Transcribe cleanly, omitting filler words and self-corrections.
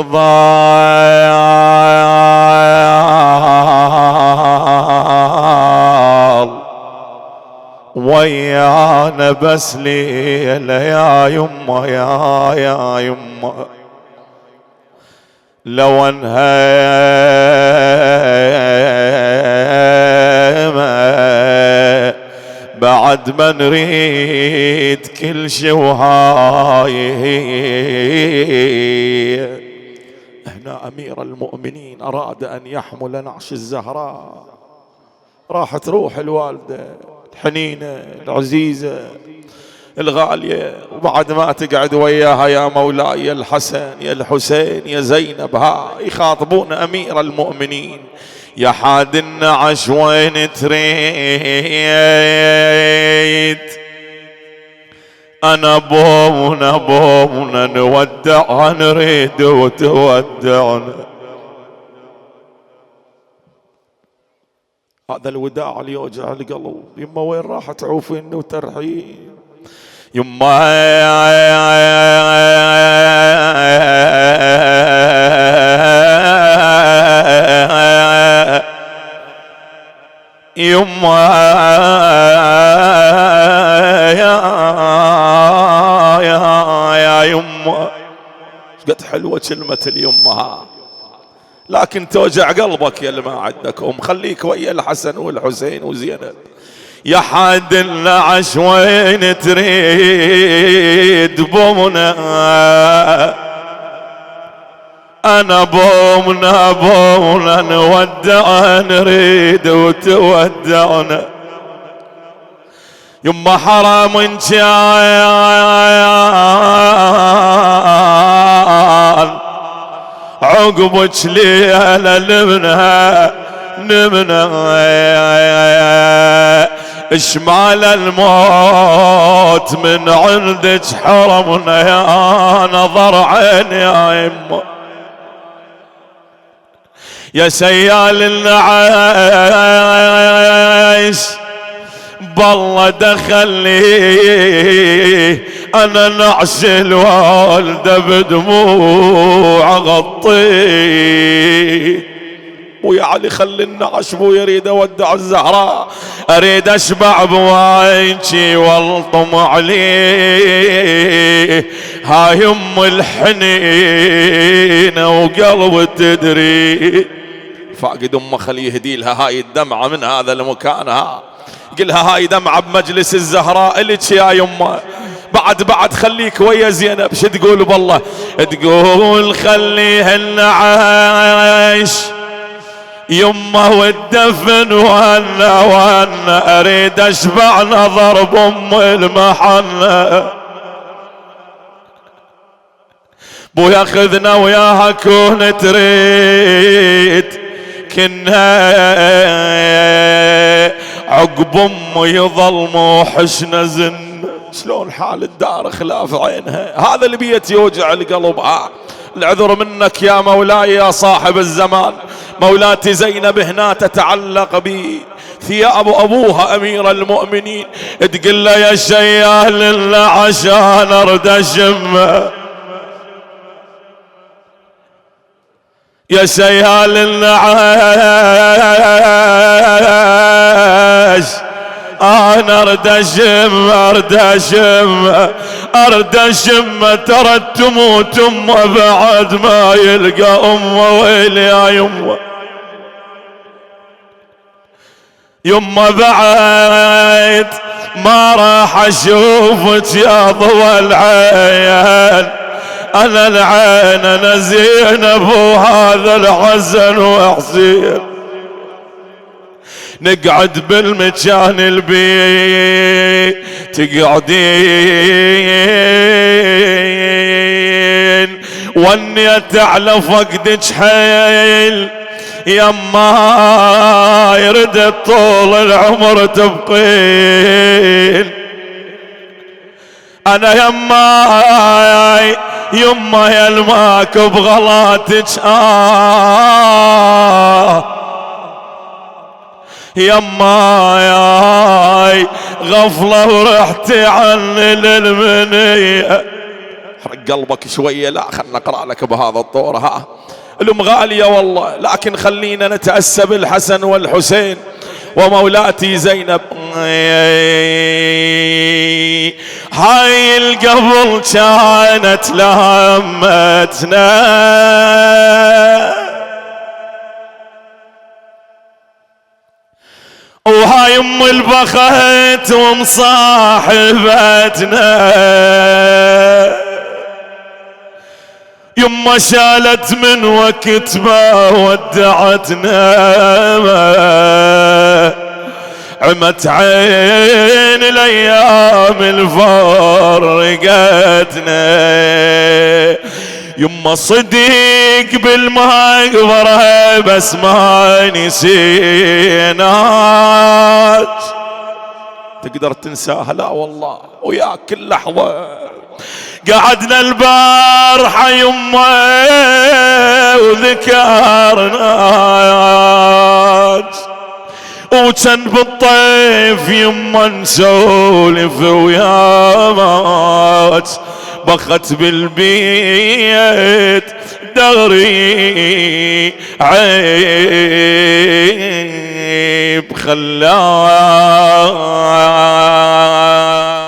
ضال ويانا بس ليلة يا يمه يا يمه لو انهيمه بعد ما نريد كل شي وهاي هنا أمير المؤمنين أراد أن يحمل نعش الزهراء، راحت روح الوالدة الحنينة العزيزة الغالية، وبعد ما تقعد وياها يا مولاي يا الحسن يا الحسين يا زينب ها يخاطبون أمير المؤمنين: يا حاد النعش وين تريد؟ أنا بومنا نودعها نريد وتودعنا. هذا الوداع اللي يوجع القلب. يما وين راح تعوفين وترحين؟ يما يما يا يما قد حلوة كلمة اليمها، لكن توجع قلبك يا اللي ما عندك أم. خليك ويا الحسن والحسين وزينب. يا حاد النعش وين تريد؟ بومنا أنا بومنا نودع نريد وتودعنا. يما حرام إن كان عقبك ليلة نمنا اشمال الموت من عندك حرمنا يا نظر عين يا يما. يا سيال النعاش بالله دخلني أنا نعش الوالدة بدموع غطيه. ويا علي خلي النعش بو يريد اودع الزهراء، اريد اشبع بواينشي والطم عليه. هاي ام الحنينة وقلب تدري فاقد امه خليه يهدي لها هاي الدمعة من هذا المكان. قلها هاي دمعة بمجلس الزهراء لك يا يمه. بعد خليك ويا زينب. شو تقول بالله؟ تقول خليها النعاش يمه والدفن وانا اريد اشبع نظر بام المحنة. بو ياخذنا وياها كون تريد كنا عقب امه يظل موحشنا زن. شلون حال الدار خلاف عينها. هذا البيت يوجع القلب. العذر منك يا مولاي يا صاحب الزمان. مولاتي زينب هنا تتعلق بي ثياب أبوها أمير المؤمنين. تقول له يا شيال الله عشان أرد أشمه، يا شيال النعاش أنا أرد أشم ترى تموت أمه بعد ما يلقى أمه. ويلي يا يمه بعد ما راح أشوفك يا ضوى العين. أنا العين أنا زينب وهذا الحسن وحسين. نقعد بالمكان البيت تقعدين ونيت على فقدك حيل يما يرد طول العمر تبقين. انا يما يلماك بغلاتك يما ياي غفلة ورحتي عني للمنية. رق قلبك شوية، لا خلنا نقرأ لك بهذا الطور. ها الأم غالية والله، لكن خلينا نتأسى بالحسن والحسين ومولاتي زينب. هاي القبل كانت لهمتنا، وهاي ام البخت ومصاحبتنا، يما شالت من وقت ما ودعتنا، عمت عين الايام الفرقتنا، يما صديق بالمقبرة بس ما نسيناك. تقدر تنساها؟ لا والله، وياك كل لحظة. قعدنا البارحة يما وذكرناك، وكان بالطيف يما نسولف وياك، بخت بالبيت دغري عيب خلاك